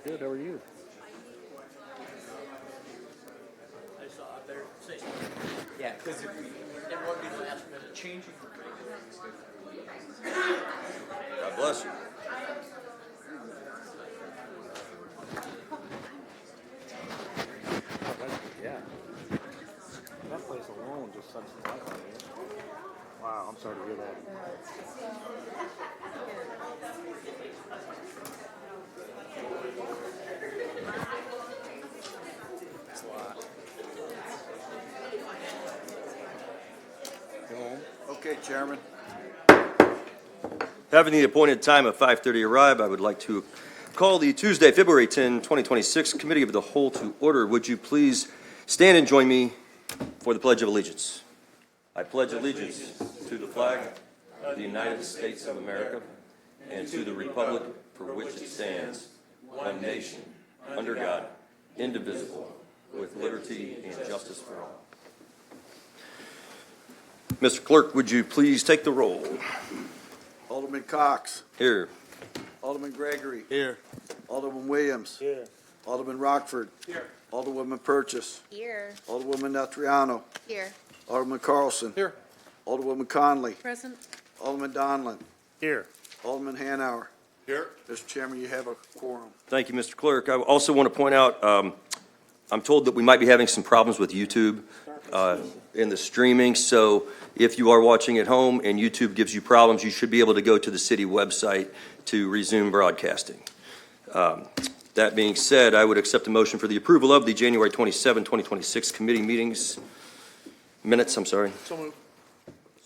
Good, how are you? I better say something. Yeah, because if we didn't want to be the last minute changing. God bless you. Oh, yeah. That place alone just sucks the life out of you. Wow, I'm sorry to hear that. It's a lot. Go home. Okay, Chairman. Having the appointed time of 5:30 arrive, I would like to call the Tuesday, February 10, 2026 Committee of the Whole to order. Would you please stand and join me for the Pledge of Allegiance? I pledge allegiance to the flag of the United States of America and to the republic for which it stands, one nation, under God, indivisible, with liberty and justice for all. Mr. Clerk, would you please take the roll? Alderman Cox. Here. Alderman Gregory. Here. Alderman Williams. Here. Alderman Rockford. Here. Alderwoman Purchase. Here. Alderwoman Natriano. Here. Alderman Carlson. Here. Alderwoman Conley. Present. Alderman Donlin. Here. Alderman Hanauer. Here. Mr. Chairman, you have a quorum. Thank you, Mr. Clerk. I also want to point out, I'm told that we might be having some problems with YouTube in the streaming, so if you are watching at home and YouTube gives you problems, you should be able to go to the city website to resume broadcasting. That being said, I would accept a motion for the approval of the January 27, 2026 committee minutes. So moved.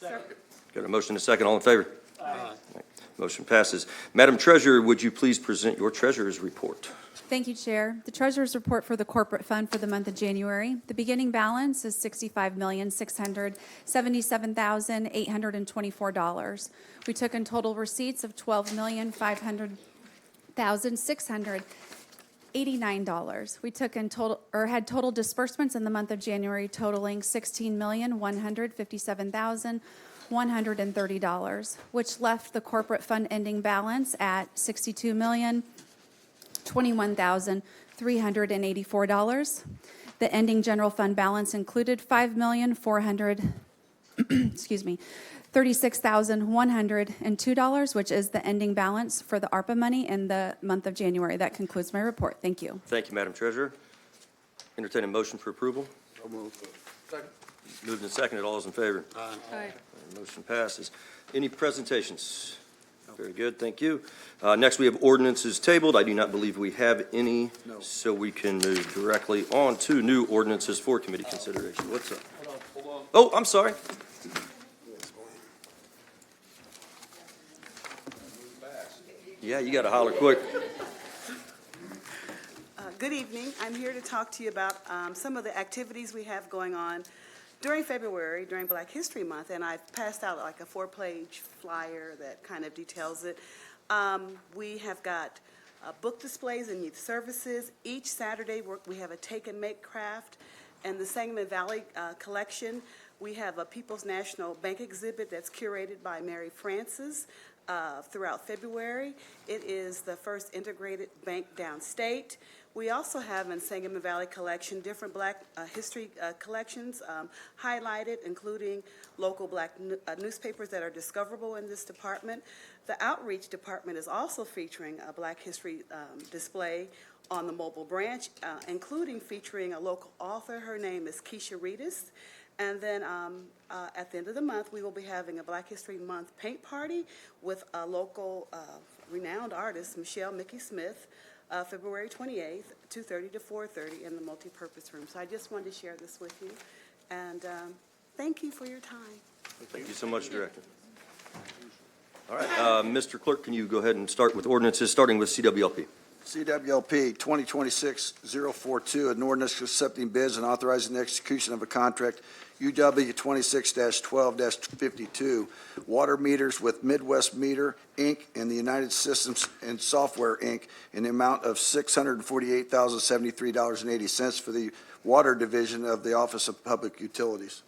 Got a motion and a second. All in favor? Aye. Motion passes. Madam Treasurer, would you please present your treasurer's report? Thank you, Chair. The Treasurer's report for the corporate fund for the month of January. The beginning balance is $65,677,824. We took in total receipts of $12,500,689. We took in total, or had total disbursements in the month of January totaling $16,157,130, which left the corporate fund ending balance at $62,021,384. The ending general fund balance included $5,436,102, which is the ending balance for the ARPA money in the month of January. That concludes my report. Thank you. Thank you, Madam Treasurer. Entertain a motion for approval. So moved. Second. Moved and seconded. All those in favor? Aye. Motion passes. Any presentations? Very good, thank you. Next, we have ordinances tabled. I do not believe we have any, so we can move directly on to new ordinances for committee consideration. What's up? Hold on. Oh, I'm sorry. Yeah, you got to holler quick. Good evening. I'm here to talk to you about some of the activities we have going on during February, during Black History Month, and I've passed out like a 4-page flyer that kind of details it. We have got book displays and youth services. Each Saturday we have a take and make craft, and the Sangamon Valley collection. We have a People's National Bank exhibit that's curated by Mary Francis throughout February. It is the first integrated bank downstate. We also have in Sangamon Valley collection different Black history collections highlighted, including local Black newspapers that are discoverable in this department. The Outreach Department is also featuring a Black history display on the mobile branch, including featuring a local author. Her name is Keisha Reedus. And then at the end of the month, we will be having a Black History Month paint party with a local renowned artist, Michelle Mickey Smith, February 28th, 2:30 to 4:30 in the multipurpose room. So I just wanted to share this with you. And thank you for your time. Thank you so much, Director. All right, Mr. Clerk, can you go ahead and start with ordinances, starting with CWLP? CWLP 2026-042, an ordinance accepting bids and authorizing the execution of a contract UW 26-12-52, water meters with Midwest Meter, Inc. and the United Systems and Software, Inc. in the amount of $648,073.80 for the Water Division of the Office of Public Utilities.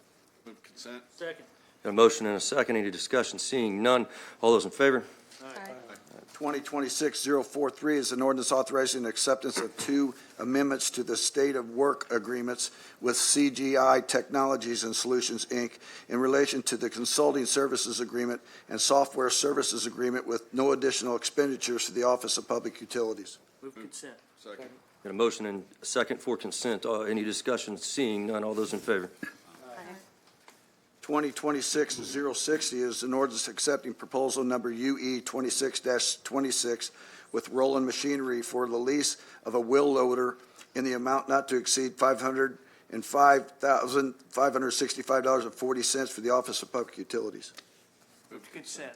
Move consent. Second. Got a motion and a second. Any discussion? Seeing none. All those in favor? Aye. 2026-043 is an ordinance authorizing acceptance of 2 amendments to the State of Work agreements with CGI Technologies and Solutions, Inc. in relation to the consulting services agreement and software services agreement with no additional expenditures to the Office of Public Utilities. Move consent. Second. Got a motion and a second for consent. Any discussion? Seeing none, all those in favor? 2026-060 is an ordinance accepting proposal number UE 26-26 with Roland Machinery for the lease of a wheel loader in the amount not to exceed $505,565.40 for the Office of Public Utilities. Move to consent.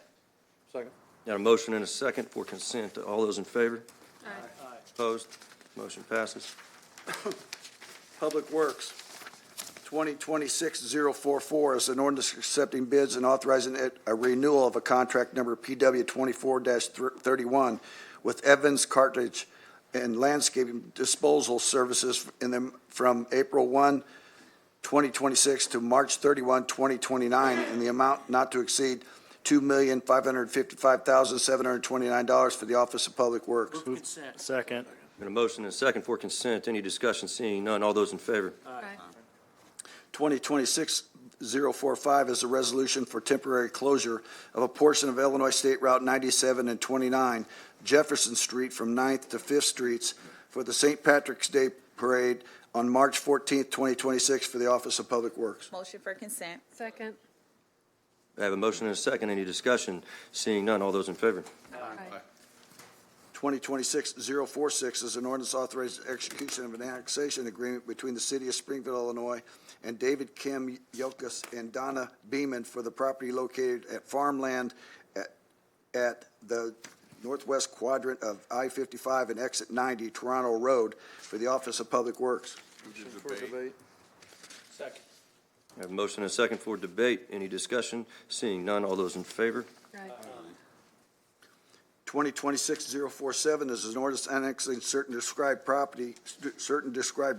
Second. Got a motion and a second for consent. All those in favor? Aye. Opposed? Motion passes. Public Works, 2026-044 is an ordinance accepting bids and authorizing a renewal of a contract number PW 24-31 with Evans Cartridge and Landscaping Disposal Services from April 1, 2026 to March 31, 2029, in the amount not to exceed $2,555,729 for the Office of Public Works. Move consent. Second. Got a motion and a second for consent. Any discussion? Seeing none, all those in favor? Aye. 2026-045 is a resolution for temporary closure of a portion of Illinois State Route 97 and 29, Jefferson Street from 9th to 5th Streets for the St. Patrick's Day Parade on March 14th, 2026 for the Office of Public Works. Motion for consent. Second. I have a motion and a second. Any discussion? Seeing none, all those in favor? 2026-046 is an ordinance authorizing execution of an annexation agreement between the City of Springfield, Illinois, and David Kim Yokas and Donna Beeman for the property located at farmland at the northwest quadrant of I-55 and Exit 90, Toronto Road, for the Office of Public Works. For debate. Second. I have a motion and a second for debate. Any discussion? Seeing none, all those in favor? Aye. 2026-047 is an ordinance annexing certain described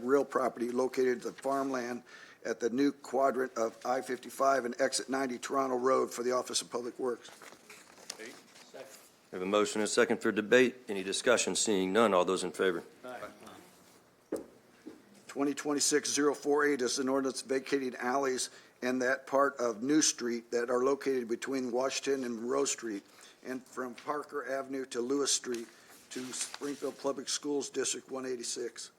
real property located at the farmland at the new quadrant of I-55 and Exit 90 Toronto Road for the Office of Public Works. Second. I have a motion and a second for debate. Any discussion? Seeing none, all those in favor? 2026-048 is an ordinance vacating alleys and that part of New Street that are located between Washington and Monroe Street and from Parker Avenue to Lewis Street to Springfield Public Schools District 186.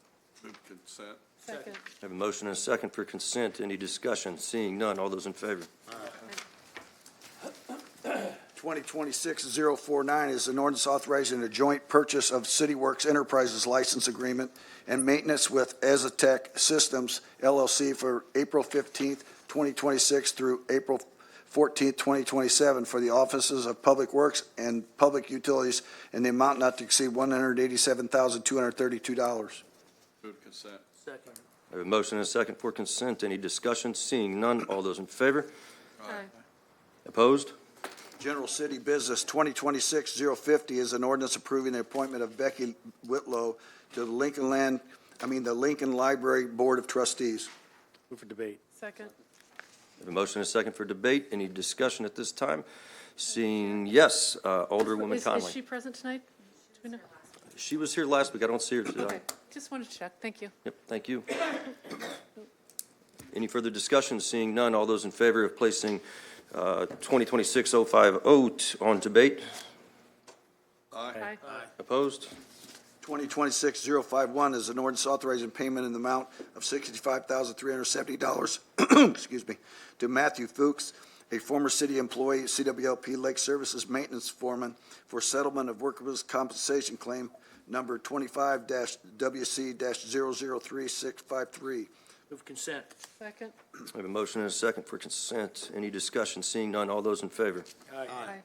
Move consent. Second. I have a motion and a second for consent. Any discussion? Seeing none, all those in favor? 2026-049 is an ordinance authorizing a joint purchase of CityWorks Enterprises license agreement and maintenance with Ezatec Systems LLC for April 15th, 2026 through April 14th, 2027 for the Offices of Public Works and Public Utilities in the amount not to exceed $187,232. Move consent. Second. I have a motion and a second for consent. Any discussion? Seeing none, all those in favor? Aye. Opposed? General City Business, 2026-050 is an ordinance approving the appointment of Becky Whitlow to the Lincoln Library Board of Trustees. Move for debate. Second. I have a motion and a second for debate. Any discussion at this time? Seeing yes, Alderwoman Is Conley. she present tonight? Do we know? She was here last week. I don't see her today. Okay, just wanted to check. Thank you. Yep, thank you. Any further discussion? Seeing none, all those in favor of placing 2026-050 on debate? Aye. Opposed? 2026-051 is an ordinance authorizing payment in the amount of $65,370, excuse me, to Matthew Fuchs, a former city employee, CWLP Lake Services Maintenance Foreman, for settlement of workers' compensation claim number 25-WC-003653. Move consent. Second. I have a motion and a second for consent. Any discussion? Seeing none, all those in favor? Aye. Aye.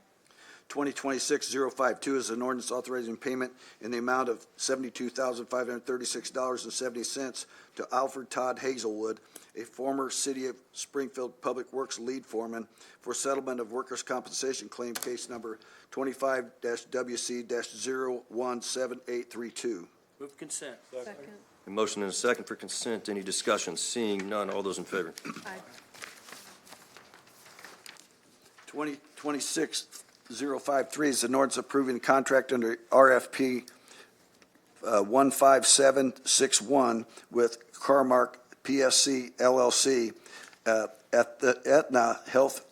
2026-052 is an ordinance authorizing payment in the amount of $72,536.70 to Alfred Todd Hazelwood, a former City of Springfield Public Works lead foreman, for settlement of workers' compensation claim case number 25-WC-017832. Move consent. Second. A motion and a second for consent. Any discussion? Seeing none, all those in favor? Aye. 2026 053 is an ordinance approving a contract under RFP 15761 with Carmark PSC LLC at the Aetna Health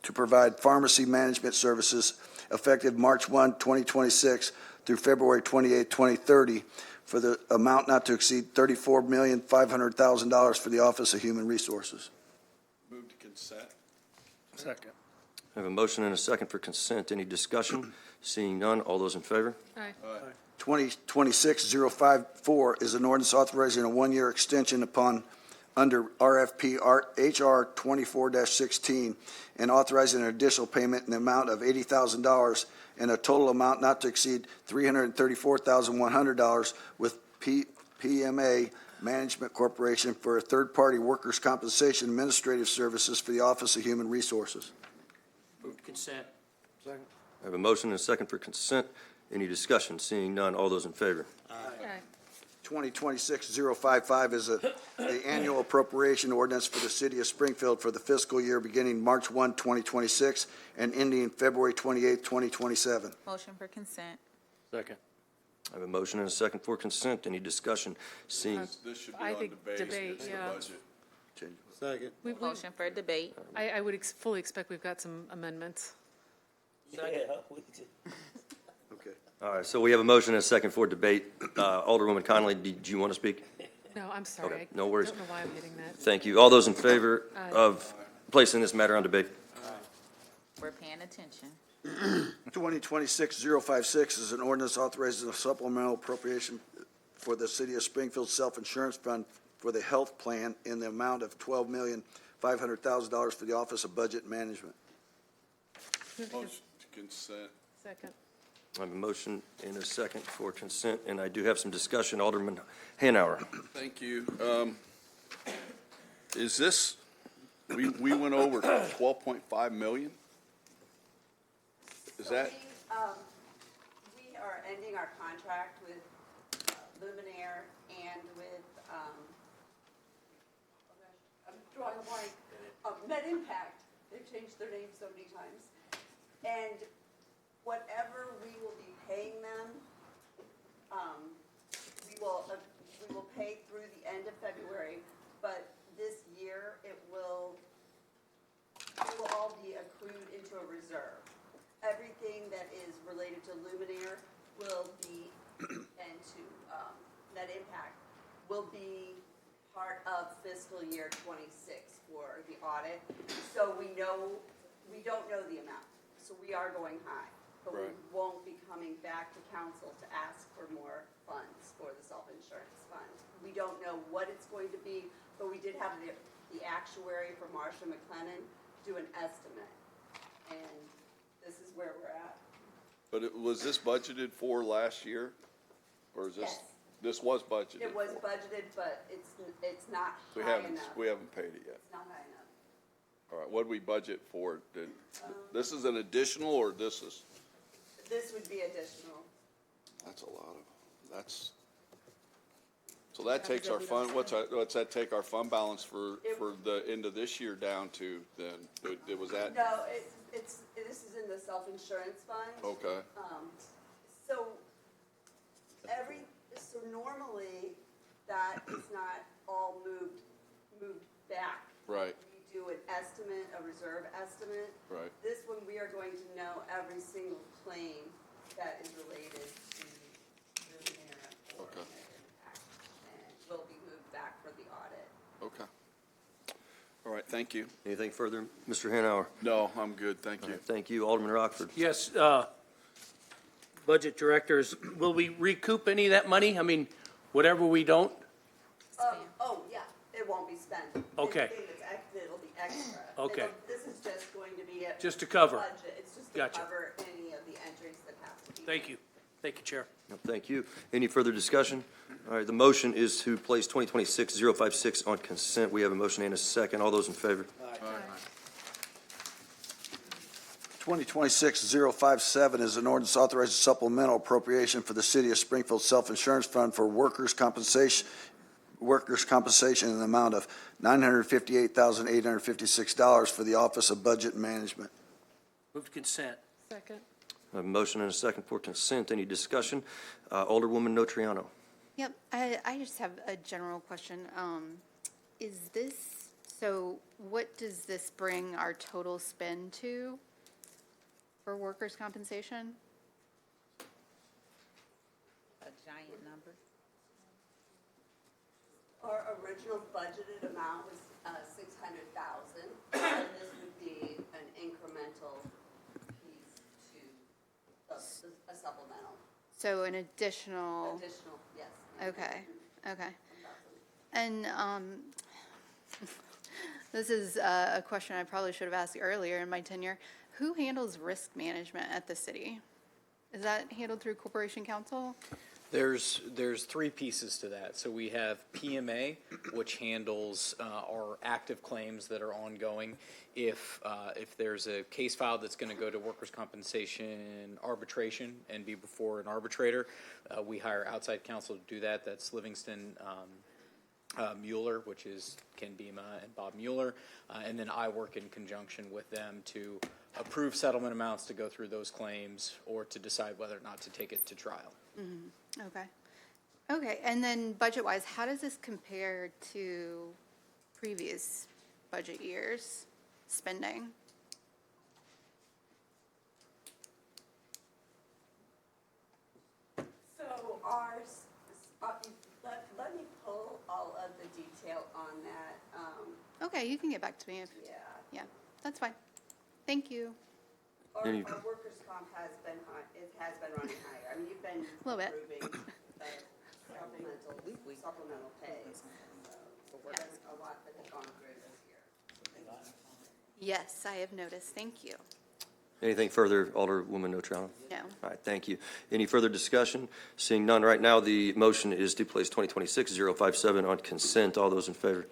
to provide pharmacy management services effective March 1, 2026 through February 28, 2030 for the amount not to exceed $34,500,000 for the Office of Human Resources. Move to consent. Second. I have a motion and a second for consent. Any discussion? Seeing none, all those in favor? Aye. 2026-054 is an ordinance authorizing a one-year extension upon under RFP HR 24-16 and authorizing an additional payment in the amount of $80,000 and a total amount not to exceed $334,100 with PMA Management Corporation for third-party workers' compensation administrative services for the Office of Human Resources. Move to consent. I have a motion and a second for consent. Any discussion? Seeing none, all those in favor? Aye. 2026-055 is the annual appropriation ordinance for the city of Springfield for the fiscal year beginning March 1, 2026 and ending February 28, 2027. Motion for consent. Second. I have a motion and a second for consent. Any discussion? Seeing, This should be I on think debate. debate, It's the yeah. budget. Second. Motion for debate. I would fully expect we've got some amendments. Okay. all right, so we have a motion and a second for debate. Alderwoman Conley, did you want to speak? No, I'm sorry. Okay, no worries. I don't know why I'm hitting that. Thank you. All those in favor Aye. of placing this matter on debate? We're paying attention. 2026-056 is an ordinance authorizing a supplemental appropriation for the city of Springfield Self-Insurance Fund for the health plan in the amount of $12,500,000 for the Office of Budget Management. Move to Motion to consent. Second. I have a motion and a second for consent, and I do have some discussion. Alderman Hanauer. Thank you. Is this, we went over 12.5 million? Is that, We are ending our contract with Luminaire and with, I'm drawing a blank, Med Impact. They've changed their name so many times. And whatever we will be paying them, we will pay through the end of February, but this year it will all be accrued into a reserve. Everything that is related to Luminaire will be, and to Net Impact, will be part of fiscal year 26 for the audit. So we don't know the amount, so we are going high. But we Right. won't be coming back to council to ask for more funds for the self-insurance fund. We don't know what it's going to be, but we did have the actuary for Marsha McLennan do an estimate. And this is where we're at. but was this budgeted for last year? Or is this, Yes. this was budgeted? It was for? budgeted, but it's not We high haven't, enough. we haven't paid it yet. It's not high enough. All right, what did we budget for? This is an additional, or this is, This would be additional. that's a lot of, so that takes our fund, what's that take our fund balance for the end of this year down to then? It was that, No, this is in the self-insurance fund. okay, So so normally that is not all moved back. right, We do an estimate, a reserve estimate. right. This one, we are going to know every single claim that is related to Luminaire or Okay. Impact, and will be moved back for the audit. Okay. All right, thank you. Anything further, Mr. Hanauer? No, I'm good, thank you. Thank you. Alderman Rockford. Yes, budget directors, will we recoup any of that money? I mean, whatever we don't? Oh, yeah, it won't be spent. Okay. Anything that's it'll be extra. Okay. This is just going to be a. Just to cover. Budget, it's just to Gotcha. cover any of the entries that have to be. Thank you. Thank you, Chair. Thank you. Any further discussion? All right, the motion is to place 2026-056 on consent. We have a motion and a second. All those in favor? 2026-057 is an ordinance authorizing supplemental appropriation for the City of Springfield Self-Insurance Fund for workers' compensation in the amount of $958,856 for the Office of Budget Management. Move to consent. Second. I have a motion and a second for consent. Any discussion? Alderwoman Notriano. Yep, I just have a general question. Is this, so what does this bring our total spend to for workers' compensation? A giant number. Our original budgeted amount was 600,000, and this would be an incremental piece to a supplemental. So an additional, Yes. okay. And this is a question I probably should have asked earlier in my tenure. Who handles risk management at the city? Is that handled through Corporation Counsel? There's three pieces to that. So we have PMA, which handles our active claims that are ongoing. If there's a case file that's going to go to workers' compensation arbitration and be before an arbitrator, we hire outside counsel to do that. That's Livingston Mueller, which is Ken Bima and Bob Mueller. And then I work in conjunction with them to approve settlement amounts to go through those claims or to decide whether or not to take it to trial. Okay, and then budget-wise, how does this compare to previous budget years' spending? So let me pull all of the detail on that. Okay, you can get back to me if, Yeah. yeah, that's fine. Thank you. Our Any- workers' comp has been running higher. I mean, you've been Little bit. approving supplemental pays. So we're Yes. a lot that have gone through this year. Yes, I have noticed. Thank you. Anything further, Alderwoman Notriano? No. All right, thank you. Any further discussion? Seeing none, right now, the motion is to place 2026-057 on consent. All those in favor?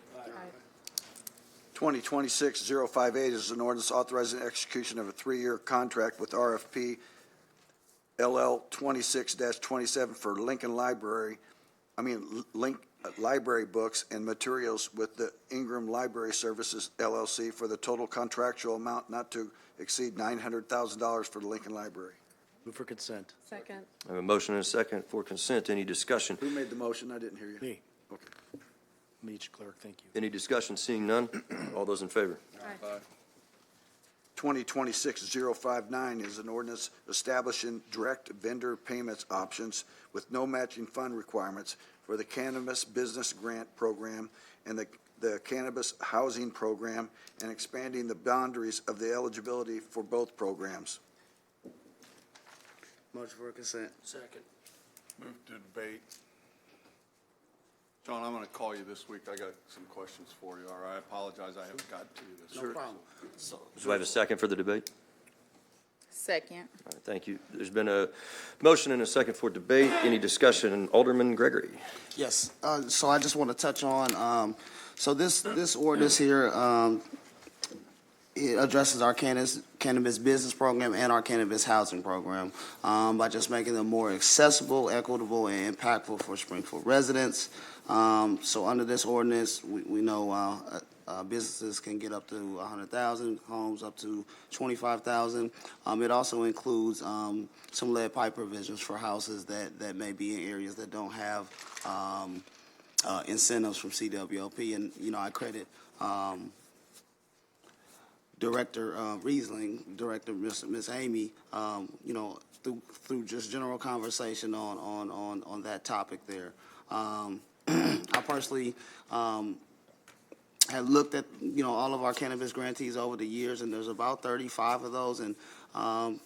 2026-058 is an ordinance authorizing execution of a three-year contract with RFP LL 26-27 for Lincoln Library books and materials with the Ingram Library Services LLC for the total contractual amount not to exceed $900,000 for the Lincoln Library. Move for consent. Second. I have a motion and a second for consent. Any discussion? Who made the motion? I didn't hear you. Me. Okay. Meet clerk, thank you. Any discussion? Seeing none, all those in favor? Aye. 2026-059 is an ordinance establishing direct vendor payments options with no matching fund requirements for the Cannabis Business Grant Program and the Cannabis Housing Program, and expanding the boundaries of the eligibility for both programs. Motion for consent. Second. Move to debate. John, I'm going to call you this week. I got some questions for you, all right? I apologize, I haven't got to you this week. problem. Do I have a second for the debate? Second. All right, thank you. There's been a motion and a second for debate. Any discussion? Alderman Gregory. Yes, so I just want to touch on, so this ordinance here, it addresses our cannabis business program and our cannabis housing program by just making them more accessible, equitable, and impactful for Springfield residents. So under this ordinance, we know businesses can get up to 100,000, homes up to 25,000. It also includes some lead pipe provisions for houses that may be in areas that don't have incentives from CWLP. And, you know, I credit Director Riesling, Director Miss Amy, you know, through just general conversation on that topic there. I personally have looked at, you know, all of our cannabis grantees over the years, and there's about 35 of those, and,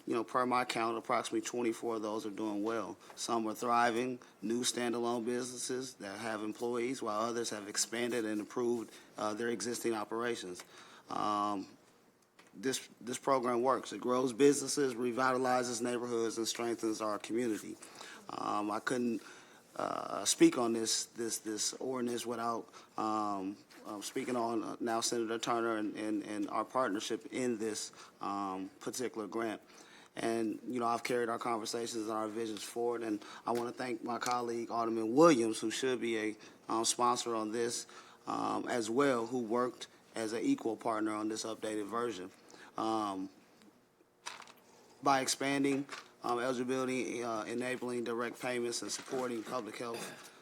you know, per my count, approximately 24 of those are doing well. Some are thriving, new standalone businesses that have employees, while others have expanded and improved their existing operations. This program works. It grows businesses, revitalizes neighborhoods, and strengthens our community. I couldn't speak on this ordinance without speaking on now Senator Turner and our partnership in this particular grant. And, you know, I've carried our conversations and our visions forward, and I want to thank my colleague, Alderman Williams, who should be a sponsor on this as well, who worked as an equal partner on this updated version. by expanding eligibility, enabling direct payments, and supporting public health,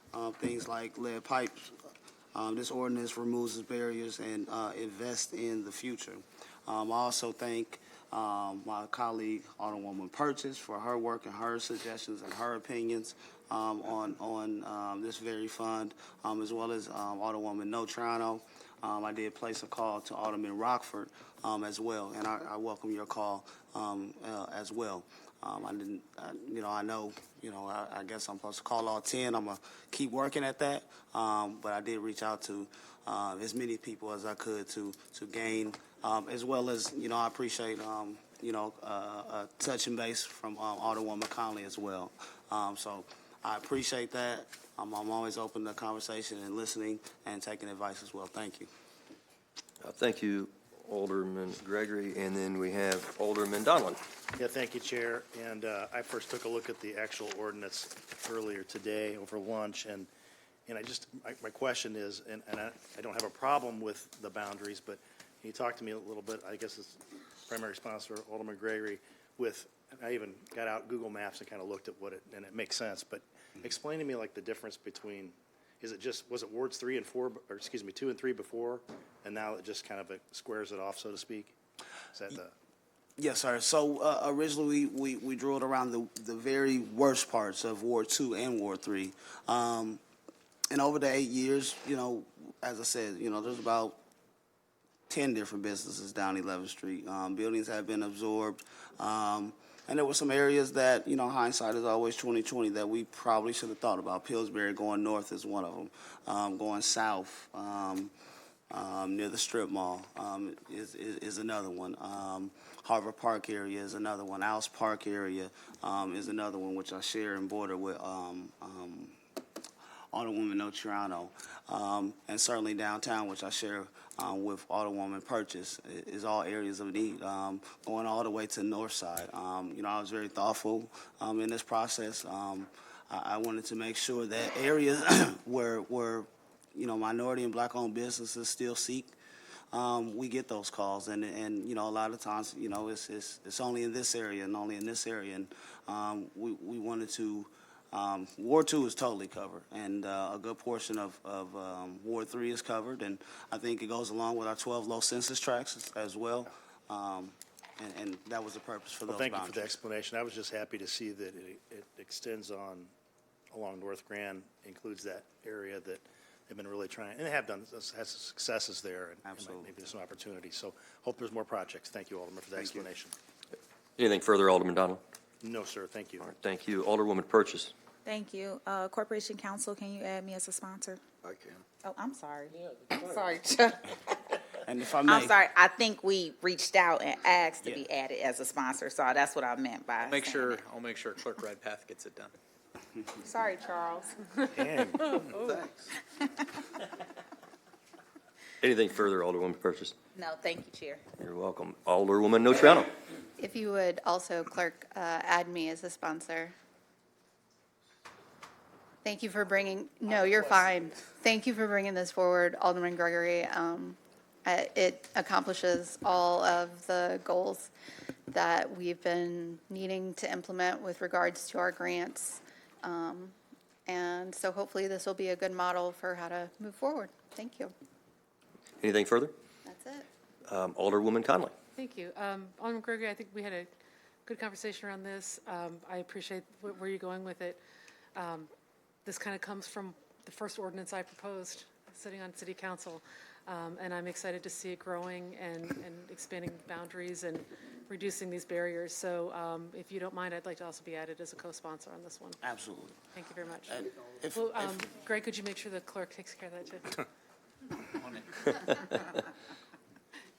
things like lead pipes. This ordinance removes the barriers and invests in the future. I also thank my colleague, Alderwoman Purchase, for her work and her suggestions and her opinions on this very fund, as well as Alderwoman Notrano. I did place a call to Alderman Rockford as well, and I welcome your call as well. I didn't, I know, I guess I'm supposed to call all 10. I'm going to keep working at that, but I did reach out to as many people as I could to gain, as well as, I appreciate, touching base from Alderwoman Conley as well. So I appreciate that. I'm always open to conversation and listening and taking advice as well. Thank you. Thank you, Alderman Gregory, and then we have Alderman Donlin. Yeah, thank you, Chair. And I first took a look at the actual ordinance earlier today over lunch, and my question is, and I don't have a problem with the boundaries, but can you talk to me a little bit, I guess it's primary sponsor, Alderman Gregory, I even got out Google Maps and kind of looked at and it makes sense, but explain to me like the difference between, was it wards 3 and 4, or excuse me, 2 and 3 before, and now it just kind of squares it off, so to speak? Is that the... Yes, sir. So originally we drew it around the very worst parts of Ward 2 and Ward 3. And over the 8 years, as I said, there's about 10 different businesses down 11th Street. Buildings have been absorbed. And there were some areas that, hindsight is always 20/20, that we probably should have thought about. Pillsbury going north is one of them. Going south near the strip mall is another one. Harvard Park area is another one. Al's Park area is another one, which I share and border with Alderwoman Notrano. And certainly downtown, which I share with Alderwoman Purchase, is all areas of need, going all the way to the north side. I was very thoughtful in this process. I wanted to make sure that areas where minority and black-owned businesses still seek, we get those calls, and a lot of times, it's only in this area and only in this area, and we wanted to. Ward 2 is totally covered, and a good portion of Ward 3 is covered, and I think it goes along with our 12 low census tracts as well, and that was the purpose for those Well, thank you boundaries. for the explanation. I was just happy to see that it extends along North Grand, includes that area that they've been really trying, and they have done, has successes there, and Absolutely. maybe there's some opportunities. So hope there's more projects. Thank you, Alderman, for the explanation. Anything further, Alderman Donlin? No, sir. Thank you. All right, thank you. Alderwoman Purchase. Thank you. Corporation Council, can you add me as a sponsor? I can. Oh, I'm sorry. I'm sorry, Chuck. And if I may, I'm sorry. I think we reached out and asked to be added as a sponsor, so that's what I meant by I'll make saying sure that. Clerk Redpath gets it done. Sorry, Charles. And Thanks. Anything further, Alderwoman Purchase? No, thank you, Chair. You're welcome. Alderwoman Notrano. If you would also, Clerk, add me as a sponsor. Thank you for bringing, no, you're fine. Thank you for bringing this forward, Alderman Gregory. It accomplishes all of the goals that we've been needing to implement with regards to our grants. And so hopefully this will be a good model for how to move forward. Thank you. Anything further? That's it. Alderwoman Conley. Thank you. Alderman Gregory, I think we had a good conversation around this. I appreciate where you're going with it. This kind of comes from the first ordinance I proposed sitting on city council, and I'm excited to see it growing and expanding boundaries and reducing these barriers. So if you don't mind, I'd like to also be added as a co-sponsor on this one. absolutely. Thank you very much. If, Well, Greg, could you make sure the clerk takes care of that too?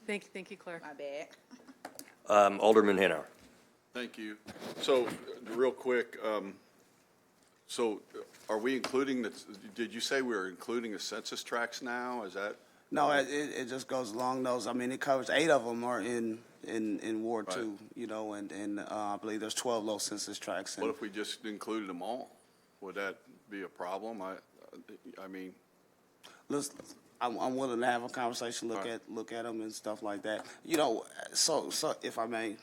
Thank you, clerk. My bad. Alderman Hanauer. Thank you. So, real quick, so are we including did you say we were including the census tracts now? Is that? No, it just goes along those. I mean, it covers 8 of them are in Ward 2, and I believe there's 12 low census tracts. What if we just included them all? Would that be a problem? I mean. Listen, I'm willing to have a conversation, look at them and stuff like that. So if I may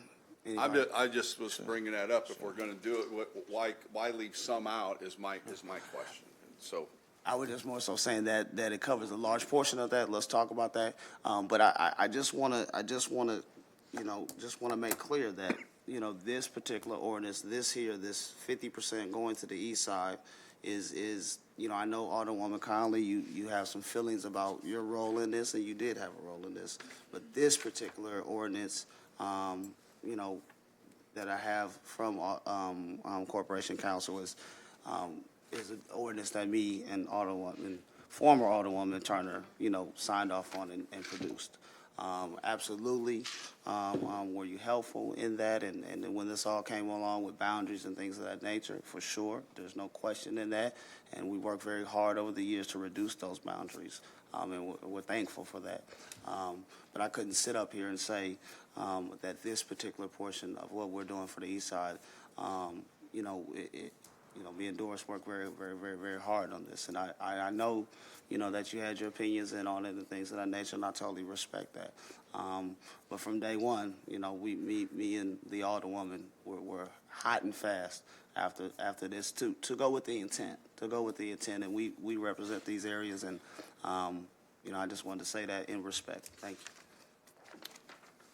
I just was bringing that up. If we're going to do it, why leave some out is my question. So. I was just more so saying that it covers a large portion of that. Let's talk about that. But I just want to make clear that, this particular ordinance, this 50% going to the east side is, I know Alderwoman Conley, you have some feelings about your role in this, and you did have a role in this. But this particular ordinance, that I have from Corporation Council is an ordinance that me and former Alderwoman Turner, signed off on and produced. Absolutely, were you helpful in that? And when this all came along with boundaries and things of that nature, for sure, there's no question in that. And we worked very hard over the years to reduce those boundaries, and we're thankful for that. But I couldn't sit up here and say that this particular portion of what we're doing for the east side, me and Doris worked very, very, very, very hard on this. And I know, that you had your opinions and all that and things of that nature, and I totally respect that. But from day one, me and the Alderwoman were hot and fast after this to go with the intent, and we represent these areas, and, I just wanted to say that in respect. Thank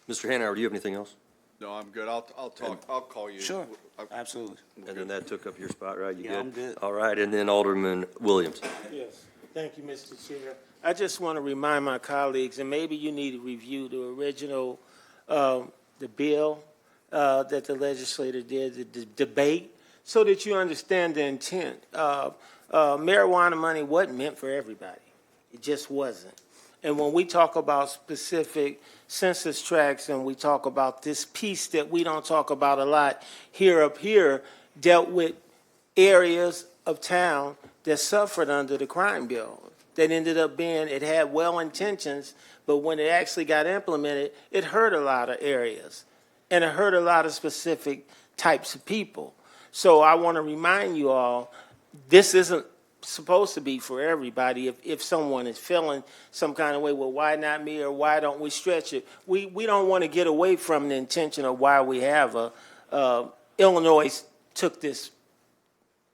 you. Mr. Hanauer, do you have anything else? No, I'm good. I'll talk. I'll call you. Sure, absolutely. And then that took up your spot, right? You Yeah, I'm good. All right, and then Alderman Williams. Yes, thank you, Mr. Chair. I just want to remind my colleagues, and maybe you need to review the original, the bill that the legislator did, the debate, so that you understand the intent. Marijuana money wasn't meant for everybody. It just wasn't. And when we talk about specific census tracts and we talk about this piece that we don't talk about a lot here, dealt with areas of town that suffered under the crime bill. That ended up being, it had well intentions, but when it actually got implemented, it hurt a lot of areas. And it hurt a lot of specific types of people. So I want to remind you all, this isn't supposed to be for everybody. If someone is feeling some kind of way, well, why not me, or why don't we stretch it? We don't want to get away from the intention of why we have Illinois took this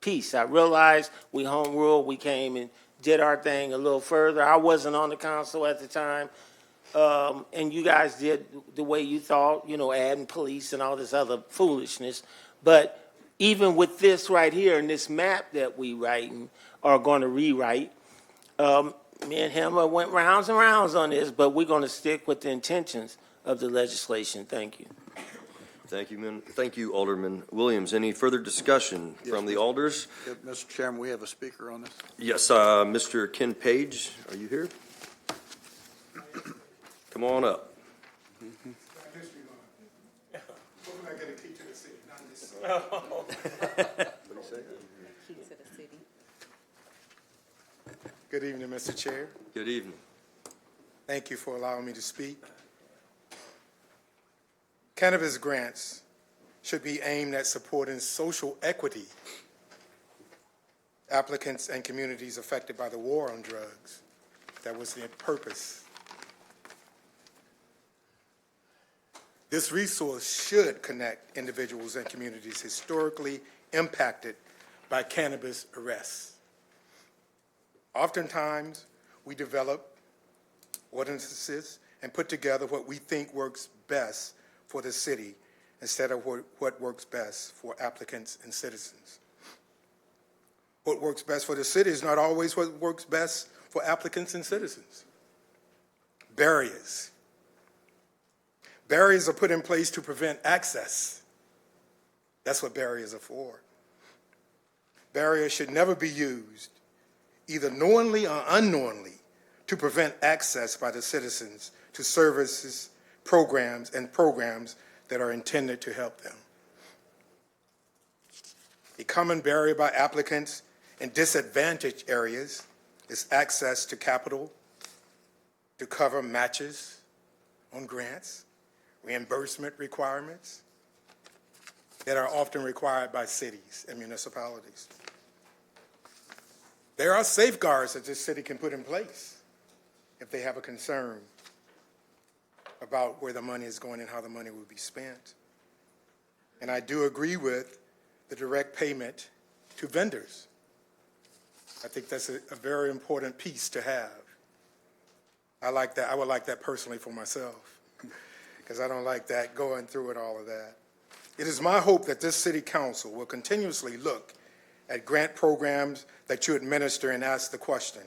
piece. I realized we home rule, we came and did our thing a little further. I wasn't on the council at the time, and you guys did the way you thought, adding police and all this other foolishness. But even with this right here and this map that we writing, are going to rewrite. Me and him went rounds and rounds on this, but we're going to stick with the intentions of the legislation. Thank you. Thank you, Thank you, Alderman Williams. Any further discussion from the alders? Mr. Chairman, we have a speaker on this. Yes, Mr. Ken Page, are you here? Come on up. Good evening, Mr. Chair. Good evening. Thank you for allowing me to speak. Cannabis grants should be aimed at supporting social equity, applicants and communities affected by the war on drugs. That was the purpose. This resource should connect individuals and communities historically impacted by cannabis arrests. Oftentimes, we develop ordinances and put together what we think works best for the city instead of what works best for applicants and citizens. What works best for the city is not always what works best for applicants and citizens. Barriers. Barriers are put in place to prevent access. That's what barriers are for. Barriers should never be used, either knowingly or unknowingly, to prevent access by the citizens to services, programs that are intended to help them. A common barrier by applicants in disadvantaged areas is access to capital to cover matches on grants, reimbursement requirements that are often required by cities and municipalities. There are safeguards that this city can put in place if they have a concern about where the money is going and how the money will be spent. And I do agree with the direct payment to vendors. I think that's a very important piece to have. I like that. I would like that personally for myself, because I don't like that, going through it, all of that. It is my hope that this city council will continuously look at grant programs that you administer and ask the question,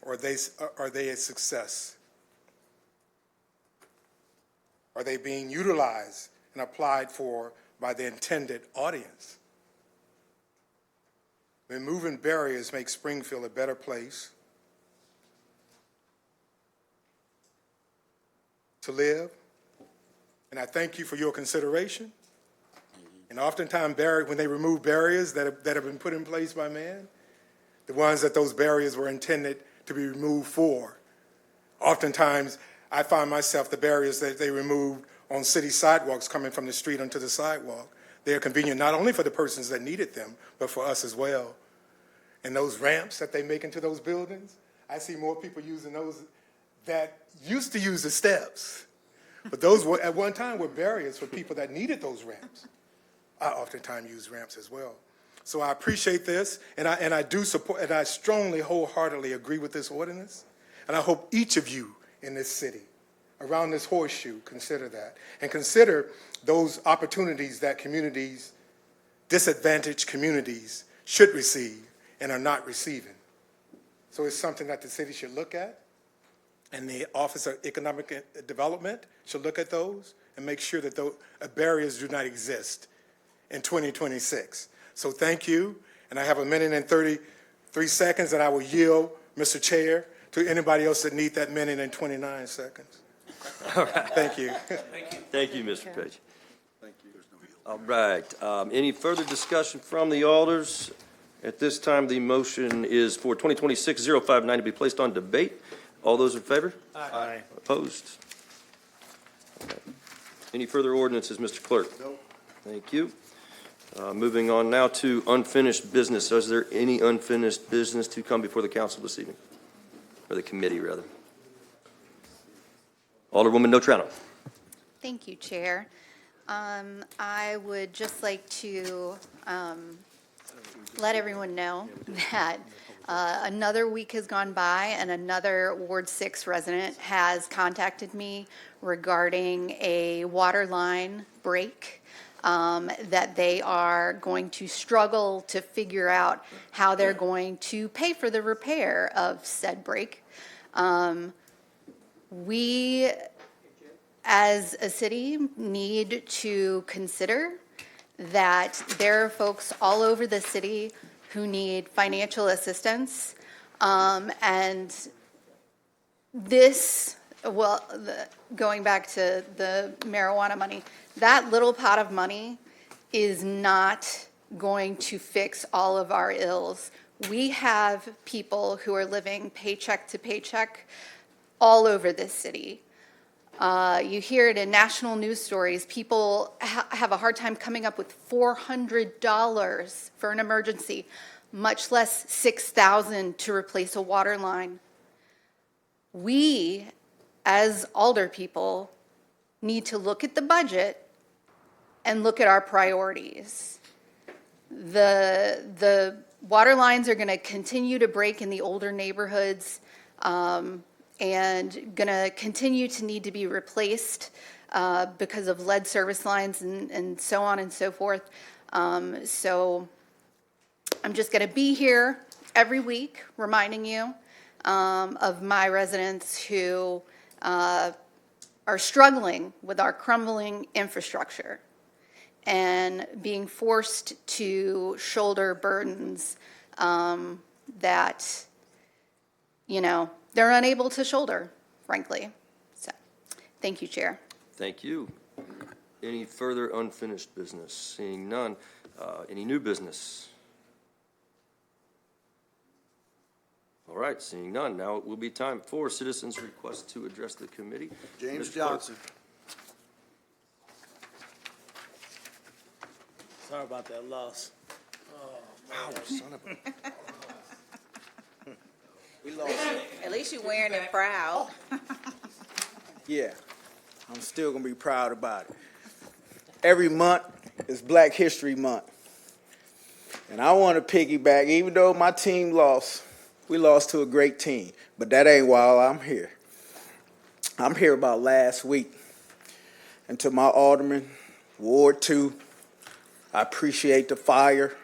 are they a success? Are they being utilized and applied for by the intended audience? Removing barriers makes Springfield a better place to live, and I thank you for your consideration. And oftentimes, when they remove barriers that have been put in place by man, the ones that those barriers were intended to be removed for, oftentimes I find myself the barriers that they removed on city sidewalks coming from the street onto the sidewalk, they are convenient not only for the persons that needed them, but for us as well. And those ramps that they make into those buildings, I see more people using those that used to use the steps. But those were, at one time, were barriers for people that needed those ramps. I oftentimes use ramps as well. So I appreciate this, and I do support, and I strongly, wholeheartedly agree with this ordinance. And I hope each of you in this city, around this horseshoe, consider that. And consider those opportunities that communities, disadvantaged communities, should receive and are not receiving. So it's something that the city should look at, and the Office of Economic Development should look at those and make sure that those barriers do not exist in 2026. So thank you, and I have 1:33 seconds that I will yield, Mr. Chair, to anybody else that need that 1:29 seconds. All right. Thank you. Thank you, Mr. Page. Thank you. All right. Any further discussion from the alders? At this time, the motion is for 2026-059 to be placed on debate. All those in favor? Aye. Opposed? Okay. Any further ordinances, Mr. Clerk? No. Thank you. Moving on now to unfinished business. Is there any unfinished business to come before the council this evening? Or the committee, rather? Alderwoman Notrano. Thank you, Chair. I would just like to let everyone know that another week has gone by and another Ward 6 resident has contacted me regarding a water line break that they are going to struggle to figure out how they're going to pay for the repair of said break. We, as a city, need to consider that there are folks all over the city who need financial assistance. And this, well, going back to the marijuana money, that little pot of money is not going to fix all of our ills. We have people who are living paycheck to paycheck all over this city. You hear it in national news stories. People have a hard time coming up with $400 for an emergency, much less $6,000 to replace a water line. We, as alder people, need to look at the budget and look at our priorities. The water lines are going to continue to break in the older neighborhoods, and going to continue to need to be replaced because of lead service lines and so on and so forth. So I'm just going to be here every week reminding you of my residents who are struggling with our crumbling infrastructure and being forced to shoulder burdens that, you know, they're unable to shoulder, frankly. So, thank you, Chair. Thank you. Any further unfinished business? Seeing none. Any new business? All right, seeing none. Now it will be time for citizens' requests to address the committee. James Mr. Clerk. Johnson. Sorry about that loss. Son of a... We lost. At least you're wearing it proud. Yeah, I'm still gonna be proud about it. Every month, It's Black History Month. And I want to piggyback, even though my team lost, we lost to a great team, but that ain't why I'm here. I'm here about last week. And to my alderman, Ward 2, I appreciate the fire.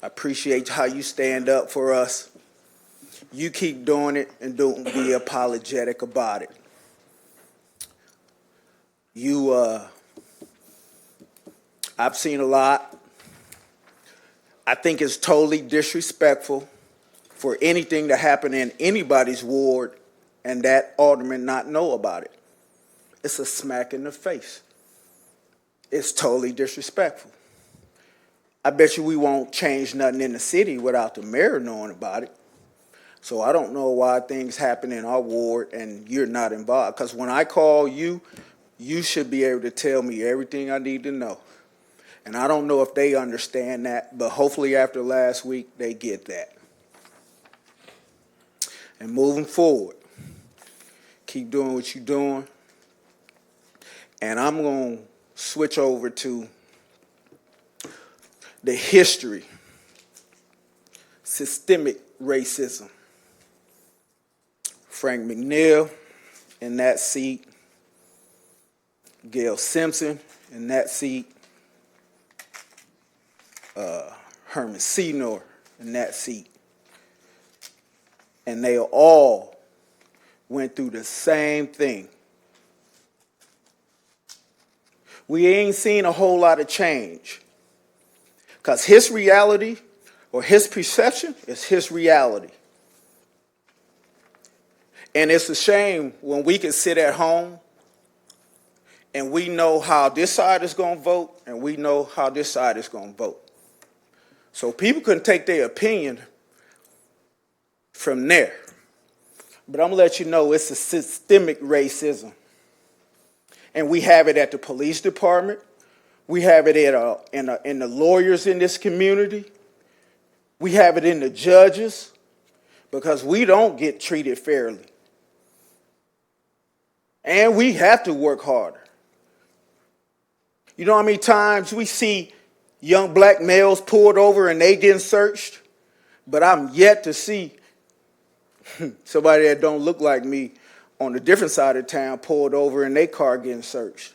I appreciate how you stand up for us. You keep doing it and don't be apologetic about it. I've seen a lot. I think it's totally disrespectful for anything to happen in anybody's ward and that alderman not know about it. It's a smack in the face. It's totally disrespectful. I bet you we won't change nothing in the city without the mayor knowing about it. So I don't know why things happen in our ward and you're not involved. Because when I call you, you should be able to tell me everything I need to know. And I don't know if they understand that, but hopefully after last week, they get that. And moving forward, keep doing what you're doing. And I'm going to switch over to the history, systemic racism. Frank McNeil in that seat, Gail Simpson in that seat, Herman Seymour in that seat. And they all went through the same thing. We ain't seen a whole lot of change. Because his reality or his perception is his reality. And it's a shame when we can sit at home and we know how this side is going to vote and we know how this side is going to vote. So people can take their opinion from there. But I'm going to let you know it's a systemic racism. And we have it at the police department. We have it in the lawyers in this community. We have it in the judges because we don't get treated fairly. And we have to work harder. You know how many times we see young black males pulled over and they getting searched? But I'm yet to see somebody that don't look like me on a different side of town pulled over and their car getting searched.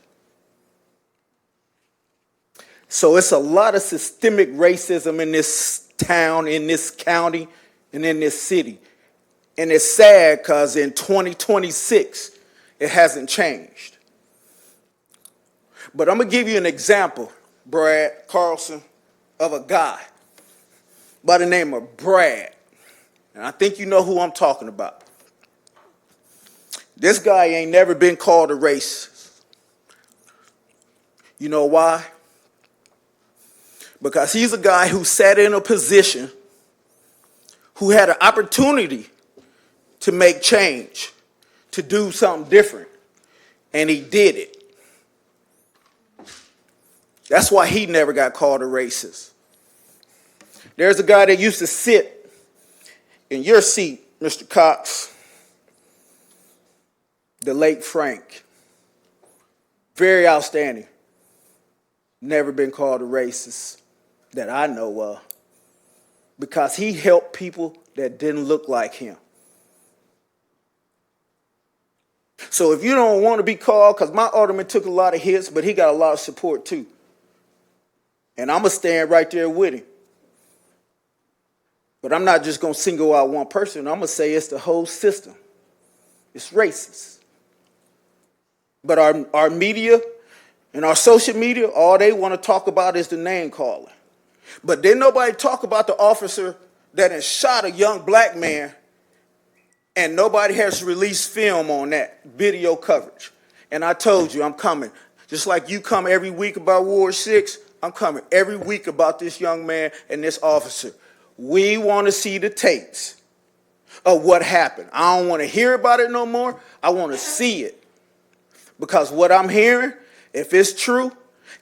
So it's a lot of systemic racism in this town, in this county, and in this city. And it's sad because in 2026, it hasn't changed. But I'm going to give you an example, Brad Carlson, of a guy by the name of Brad. And I think you know who I'm talking about. This guy ain't never been called a racist. You know why? Because he's a guy who sat in a position, who had an opportunity to make change, to do something different, and he did it. That's why he never got called a racist. There's a guy that used to sit in your seat, Mr. Cox, the late Frank. Very outstanding. Never been called a racist that I know of because he helped people that didn't look like him. So if you don't want to be called, because my alderman took a lot of hits, but he got a lot of support too. And I'm going to stand right there with him. But I'm not just going to single out one person. I'm going to say it's the whole system. It's racist. But our media and our social media, all they want to talk about is the name calling. But then nobody talk about the officer that has shot a young black man, and nobody has released film on that, video coverage. And I told you I'm coming. Just like you come every week about Ward 6, I'm coming every week about this young man and this officer. We want to see the tapes of what happened. I don't want to hear about it no more. I want to see it. Because what I'm hearing, if it's true,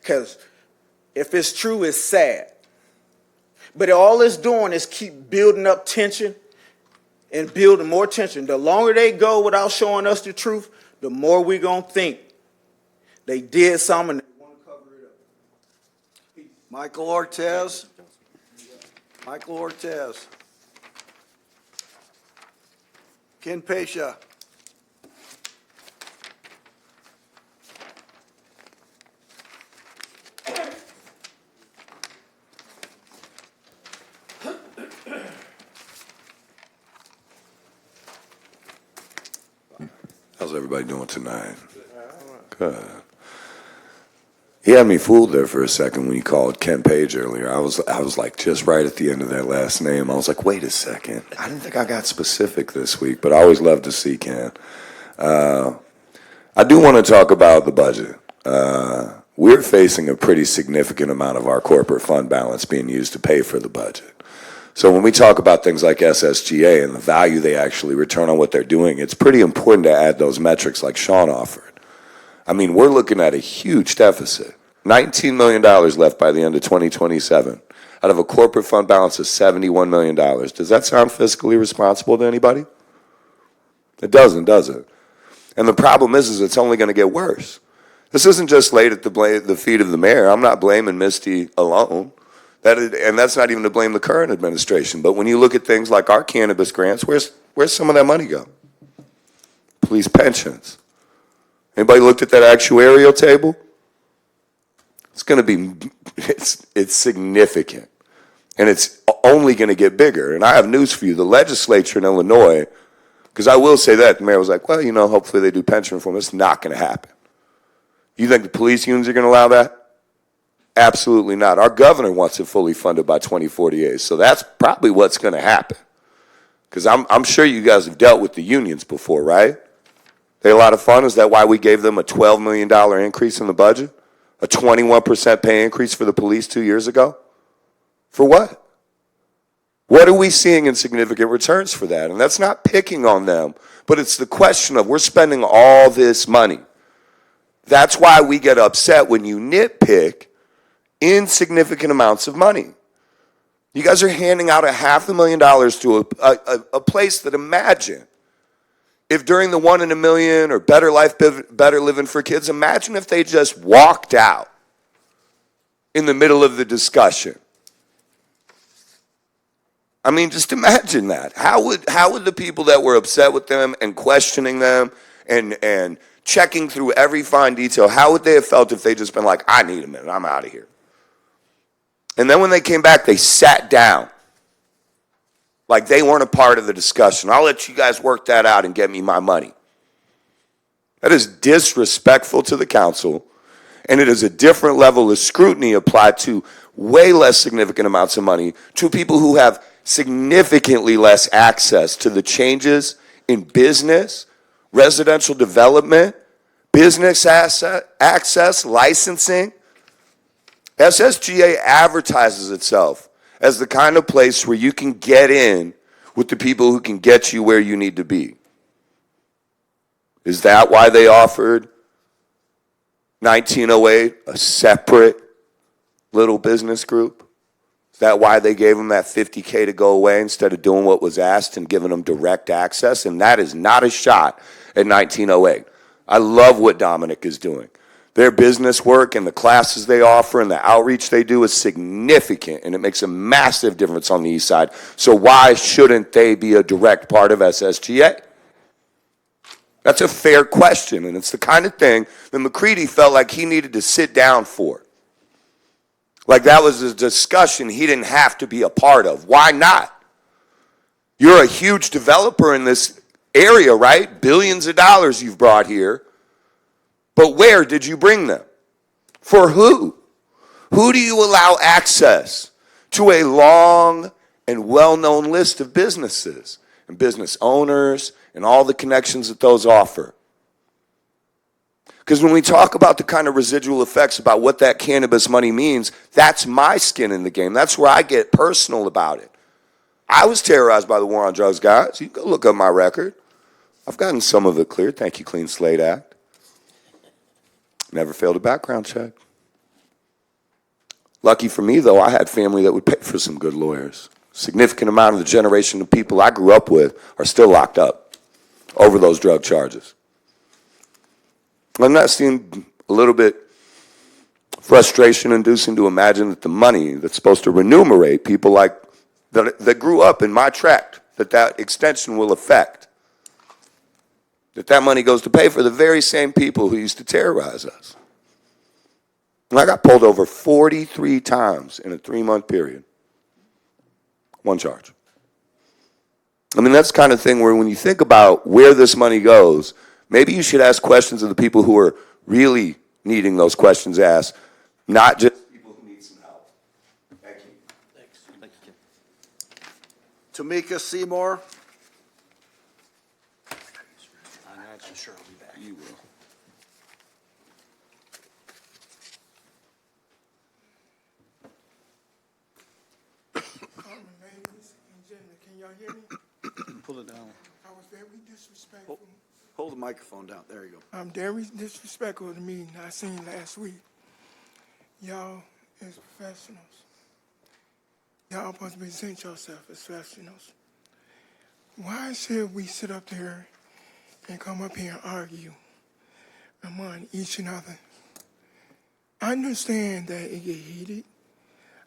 it's sad. But all it's doing is keep building up tension and building more tension. The longer they go without showing us the truth, the more we're going to think they did something and they want to cover it up. Michael Ortez. Michael Ortez. Ken Pesha. How's everybody doing tonight? Good. He had me fooled there for a second when he called Ken Page earlier. I was like just right at the end of that last name. I was like, wait a second. I didn't think I got specific this week, but I always love to see Ken. I do want to talk about the budget. We're facing a pretty significant amount of our corporate fund balance being used to pay for the budget. So when we talk about things like SSGA and the value they actually return on what they're doing, it's pretty important to add those metrics like Sean offered. I mean, we're looking at a huge deficit. $19 million left by the end of 2027 out of a corporate fund balance of $71 million. Does that sound fiscally responsible to anybody? It doesn't, does it? And the problem is it's only going to get worse. This isn't just laid at the feet of the mayor. I'm not blaming Misty alone. And that's not even to blame the current administration. But when you look at things like our cannabis grants, where's some of that money go? Police pensions. Anybody looked at that actuarial table? It's going to be, it's significant. And it's only going to get bigger. And I have news for you. The legislature in Illinois, because I will say that, the mayor was like, well, hopefully they do pension reform. It's not going to happen. You think the police unions are going to allow that? Absolutely not. Our governor wants it fully funded by 2048, so that's probably what's going to happen. Because I'm sure you guys have dealt with the unions before, right? They had a lot of fun. Is that why we gave them a $12 million increase in the budget? A 21% pay increase for the police 2 years ago? For what? What are we seeing in significant returns for that? And that's not picking on them, but it's the question of we're spending all this money. That's why we get upset when you nitpick insignificant amounts of money. You guys are handing out $500,000 to a place that, imagine if during the 1 in a million or Better Life, Better Living for Kids, imagine if they just walked out in the middle of the discussion. I mean, just imagine that. How would the people that were upset with them and questioning them and checking through every fine detail, how would they have felt if they just been like, I need a minute, I'm out of here? And then when they came back, they sat down like they weren't a part of the discussion. I'll let you guys work that out and get me my money. That is disrespectful to the council, and it is a different level of scrutiny applied to way less significant amounts of money to people who have significantly less access to the changes in business, residential development, business asset access, licensing. SSGA advertises itself as the kind of place where you can get in with the people who can get you where you need to be. Is that why they offered 1908 a separate little business group? Is that why they gave them that $50K to go away instead of doing what was asked and giving them direct access? And that is not a shot at 1908. I love what Dominic is doing. Their business work and the classes they offer and the outreach they do is significant, and it makes a massive difference on the east side. So why shouldn't they be a direct part of SSGA? That's a fair question, and it's the kind of thing that McCready felt like he needed to sit down for. Like that was a discussion he didn't have to be a part of. Why not? You're a huge developer in this area, right? Billions of dollars you've brought here. But where did you bring them? For who? Who do you allow access to a long and well-known list of businesses and business owners and all the connections that those offer? Because when we talk about the kind of residual effects about what that cannabis money means, that's my skin in the game. That's where I get personal about it. I was terrorized by the war on drugs, guys. You can go look up my record. I've gotten some of it cleared. Thank you, Clean Slate Act. Never failed a background check. Lucky for me, though, I had family that would pay for some good lawyers. Significant amount of the generation of people I grew up with are still locked up over those drug charges. I'm not seeing a little bit frustration inducing to imagine that the money that's supposed to remunerate people like that grew up in my tract, that extension will affect. That money goes to pay for the very same people who used to terrorize us. And I got pulled over 43 times in a 3-month period. One charge. I mean, that's the kind of thing where when you think about where this money goes, maybe you should ask questions of the people who are really needing those questions asked, not just people who need some help. Thank you. Thanks. Thank you, Kim. Tamika Seymour. I'm sure I'll be back. You will. Ladies and gentlemen, can y'all hear me? Pull it down. I was very disrespectful. Hold the microphone down. There you go. I'm very disrespectful of the meeting I seen last week. Y'all is professionals. Y'all supposed to present yourself as professionals. Why should we sit up there and come up here and argue among each and other? I understand that it get heated.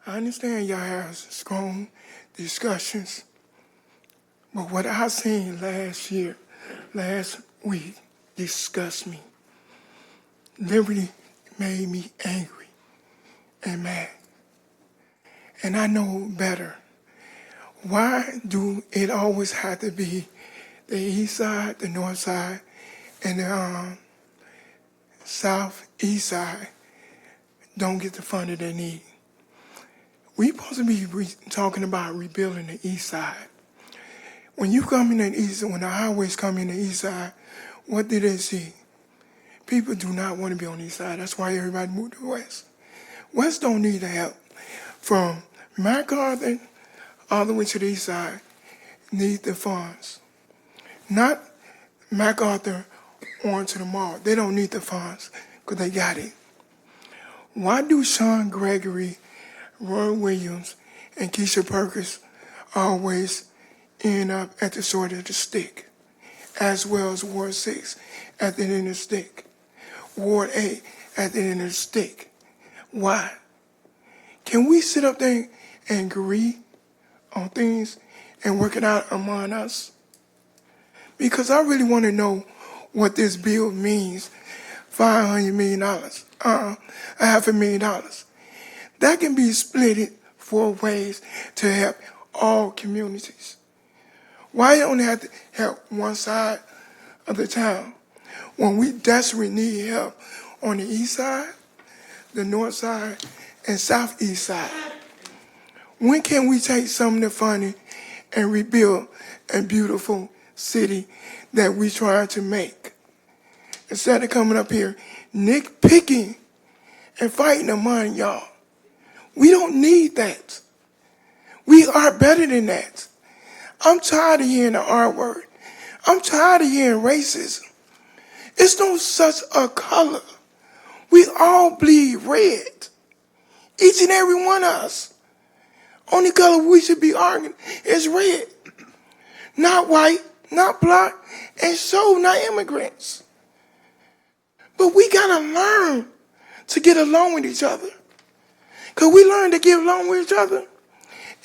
I understand y'all have strong discussions. But what I seen last week, disgusted me. Literally made me angry and mad. And I know better. Why do it always have to be the east side, the north side, and the southeast side don't get the funding they need? We supposed to be talking about rebuilding the east side. When you come in the east, when the highways come in the east side, what do they see? People do not want to be on the east side. That's why everybody moved to the west. West don't need the help. From MacArthur all the way to the east side, need the funds. Not MacArthur on to the mall. They don't need the funds because they got it. Why do Sean Gregory, Roy Williams, and Keisha Perkins always end up at the short of the stick, as well as Ward 6 at the end of the stick, Ward 8 at the end of the stick? Why? Can we sit up there and agree on things and work it out among us? Because I really want to know what this bill means. $500 million, $500,000. That can be split 4 ways to help all communities. Why don't have to help one side of the town when we desperately need help on the east side, the north side, and southeast side? When can we take some of the funding and rebuild a beautiful city that we trying to make? Instead of coming up here nitpicking and fighting among y'all. We don't need that. We are better than that. I'm tired of hearing the R word. I'm tired of hearing racism. It's no such a color. We all bleed red. Each and every one of us. Only color we should be arguing is red. Not white, not black, and so not immigrants. But we gotta learn to get along with each other. Because we learn to get along with each other,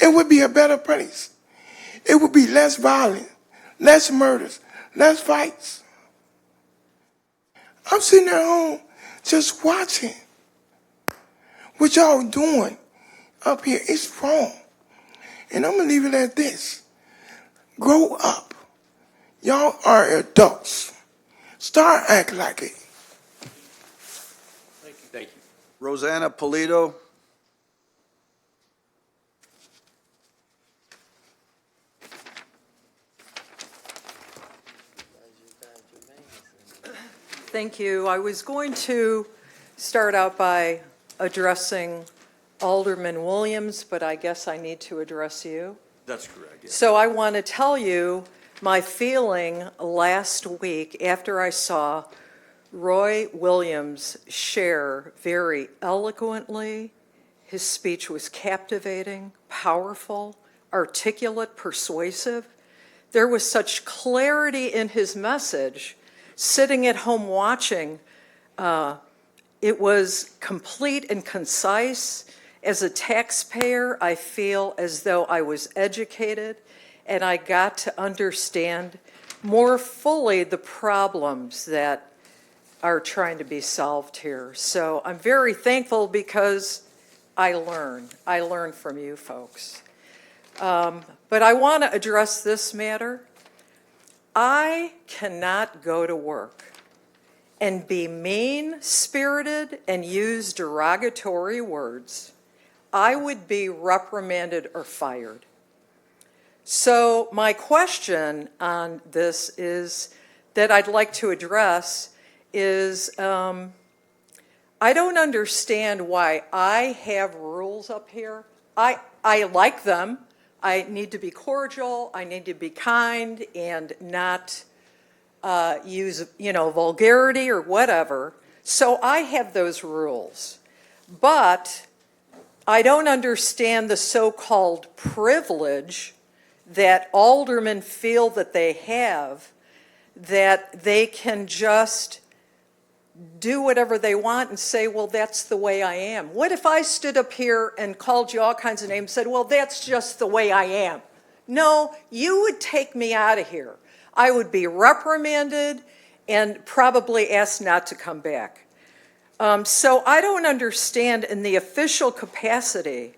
it would be a better place. It would be less violent, less murders, less fights. I'm sitting at home just watching what y'all doing up here. It's wrong. And I'm going to leave it at this. Grow up. Y'all are adults. Start acting like it. Thank you. Thank you. Rosanna Polito. Thank you. I was going to start out by addressing Alderman Williams, but I guess I need to address you. That's correct, yes. So I want to tell you my feeling last week after I saw Roy Williams share very eloquently. His speech was captivating, powerful, articulate, persuasive. There was such clarity in his message. Sitting at home watching, It was complete and concise. As a taxpayer, I feel as though I was educated and I got to understand more fully the problems that are trying to be solved here. So I'm very thankful because I learn from you folks. But I want to address this matter. I cannot go to work and be mean-spirited and use derogatory words. I would be reprimanded or fired. So my question on this is that I'd like to address is I don't understand why I have rules up here. I like them. I need to be cordial. I need to be kind and not use, vulgarity or whatever. So I have those rules. But I don't understand the so-called privilege that aldermen feel that they have, that they can just do whatever they want and say, well, that's the way I am. What if I stood up here and called you all kinds of names and said, well, that's just the way I am? No, you would take me out of here. I would be reprimanded and probably asked not to come back. So I don't understand in the official capacity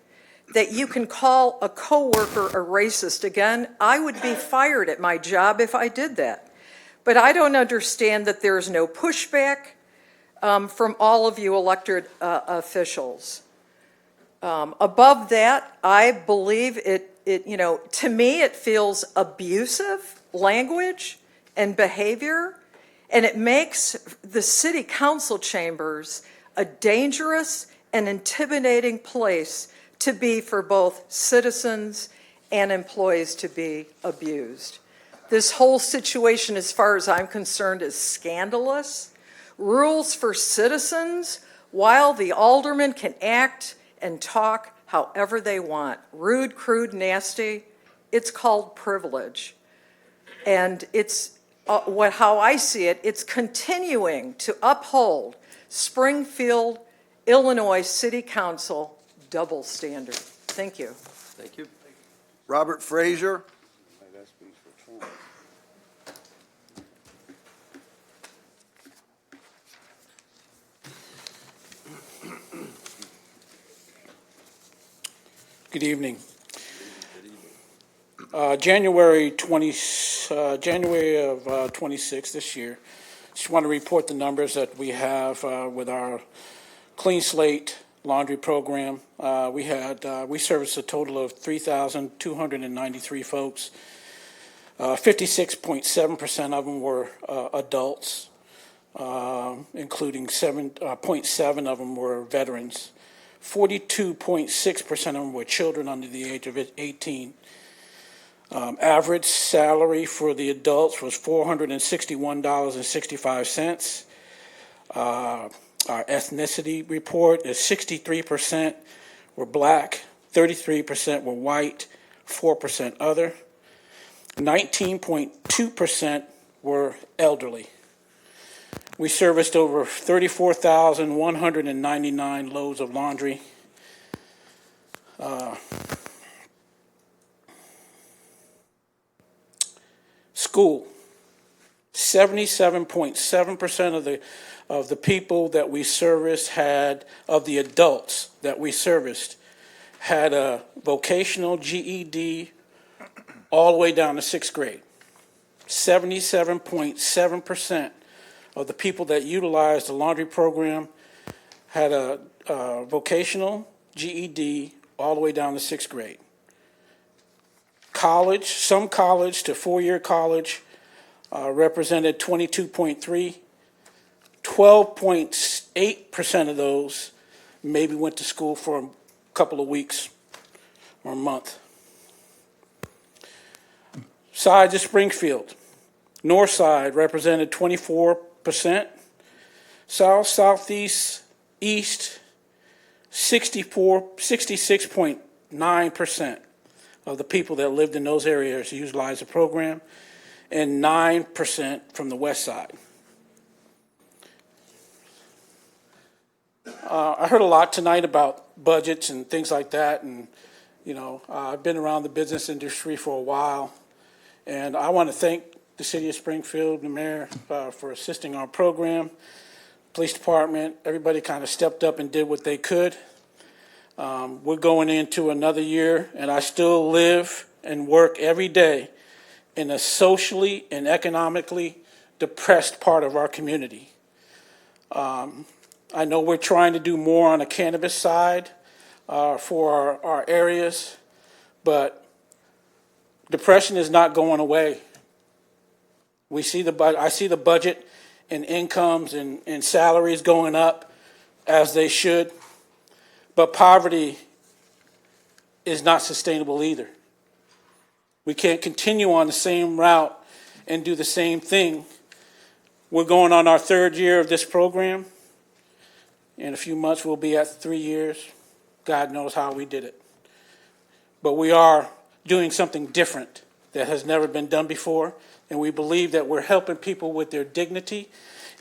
that you can call a coworker a racist. Again, I would be fired at my job if I did that. But I don't understand that there's no pushback from all of you elected officials. Above that, I believe to me, it feels abusive language and behavior, and it makes the city council chambers a dangerous and intimidating place to be for both citizens and employees to be abused. This whole situation, as far as I'm concerned, is scandalous. Rules for citizens, while the aldermen can act and talk however they want. Rude, crude, nasty, it's called privilege. And it's how I see it, it's continuing to uphold Springfield, Illinois City Council double standard. Thank you. Thank you. Robert Frazier. Good evening. January of 26 this year, just want to report the numbers that we have with our Clean Slate laundry program. We serviced a total of 3,293 folks. 56.7% of them were adults, including 7.7 of them were veterans. 42.6% of them were children under the age of 18. Average salary for the adults was $461.65. Our ethnicity report is 63% were black, 33% were white, 4% other. 19.2% were elderly. We serviced over 34,199 loads of laundry. School, 77.7% of the people that we serviced of the adults that we serviced, had a vocational GED all the way down to 6th grade. 77.7% of the people that utilized the laundry program had a vocational GED all the way down to 6th grade. College, some college to four-year college represented 22.3. 12.8% of those maybe went to school for a couple of weeks or a month. Sides of Springfield. North side represented 24%. South, southeast, east, 66.9% of the people that lived in those areas utilized the program, and 9% from the west side. I heard a lot tonight about budgets and things like that, and, I've been around the business industry for a while, and I want to thank the city of Springfield, the mayor, for assisting our program, police department, everybody kind of stepped up and did what they could. We're going into another year, and I still live and work every day in a socially and economically depressed part of our community. I know we're trying to do more on the cannabis side for our areas, but depression is not going away. I see the budget and incomes and salaries going up as they should, but poverty is not sustainable either. We can't continue on the same route and do the same thing. We're going on our third year of this program. In a few months, we'll be at 3 years. God knows how we did it. But we are doing something different that has never been done before, and we believe that we're helping people with their dignity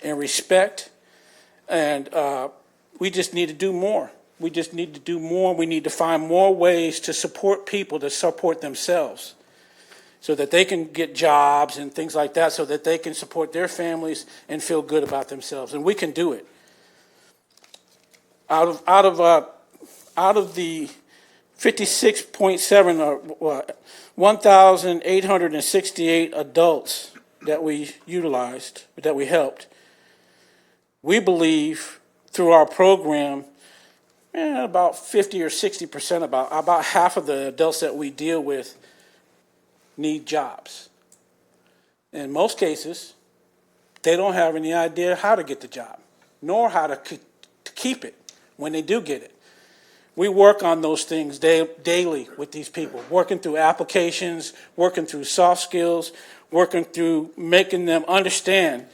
and respect, and we just need to do more. We just need to do more. We need to find more ways to support people to support themselves so that they can get jobs and things like that, so that they can support their families and feel good about themselves. And we can do it. Out of the 56.7 or 1,868 adults that we utilized, that we helped, we believe through our program, about 50 or 60%, about half of the adults that we deal with need jobs. In most cases, they don't have any idea how to get the job, nor how to keep it when they do get it. We work on those things daily with these people, working through applications, working through soft skills, working through making them understand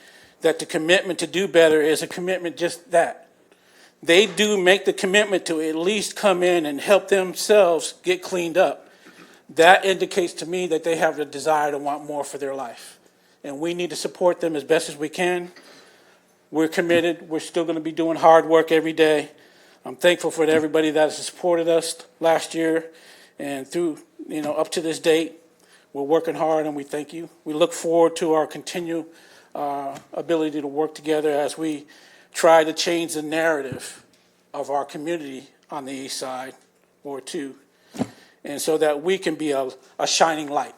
that the commitment to do better is a commitment just that. They do make the commitment to at least come in and help themselves get cleaned up. That indicates to me that they have the desire to want more for their life. And we need to support them as best as we can. We're committed. We're still going to be doing hard work every day. I'm thankful for everybody that has supported us last year and through, up to this date. We're working hard, and we thank you. We look forward to our continued ability to work together as we try to change the narrative of our community on the east side, or two, and so that we can be a shining light.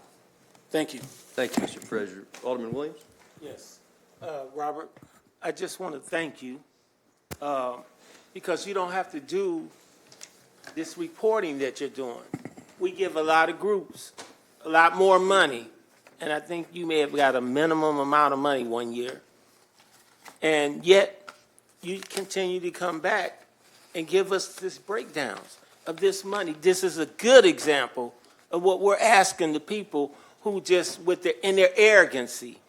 Thank you. Thank you, Mr. Treasurer. Alderman Williams? Yes. Robert, I just want to thank you because you don't have to do this reporting that you're doing. We give a lot of groups a lot more money, and I think you may have got a minimum amount of money one year, and yet you continue to come back and give us this breakdowns of this money. This is a good example of what we're asking the people who just, in their arrogancy,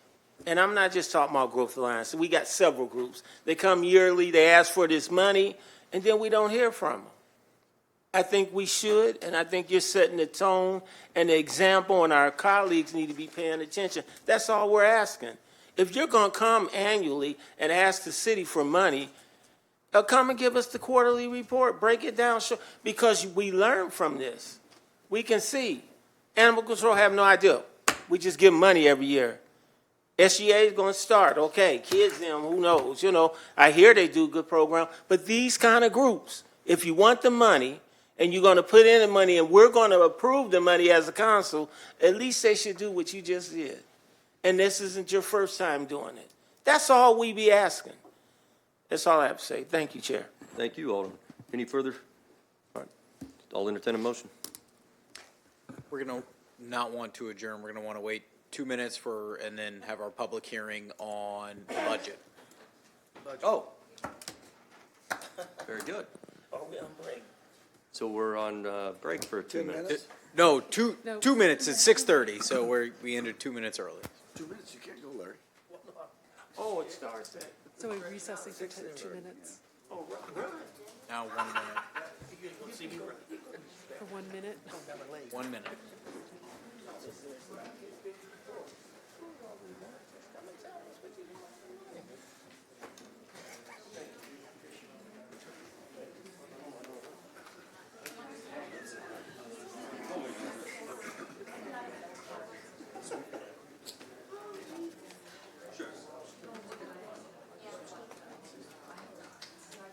and I'm not just talking about Growth Alliance. We got several groups. They come yearly, they ask for this money, and then we don't hear from them. I think we should, and I think you're setting the tone and the example, and our colleagues need to be paying attention. That's all we're asking. If you're going to come annually and ask the city for money, come and give us the quarterly report. Break it down, because we learn from this. We can see. Animal control have no idea. We just give money every year. SGA is going to start. Okay, kids, them, who knows? I hear they do a good program. But these kind of groups, if you want the money and you're going to put in the money and we're going to approve the money as a council, at least they should do what you just did. And this isn't your first time doing it. That's all we be asking. That's all I have to say. Thank you, Chair. Thank you, Alderman. Any further? All right. I'll entertain a motion. We're going to not want to adjourn. We're going to want to wait 2 minutes and then have our public hearing on the budget. Oh. Very good. Are we on break? So we're on break for 2 minutes. No, 2 minutes. It's 6:30, so we ended 2 minutes early. 2 minutes, you can't go, Larry. Oh, it starts at. So we're recessing for 2 minutes. Oh, right. Now 1 minute. For 1 minute? 1 minute.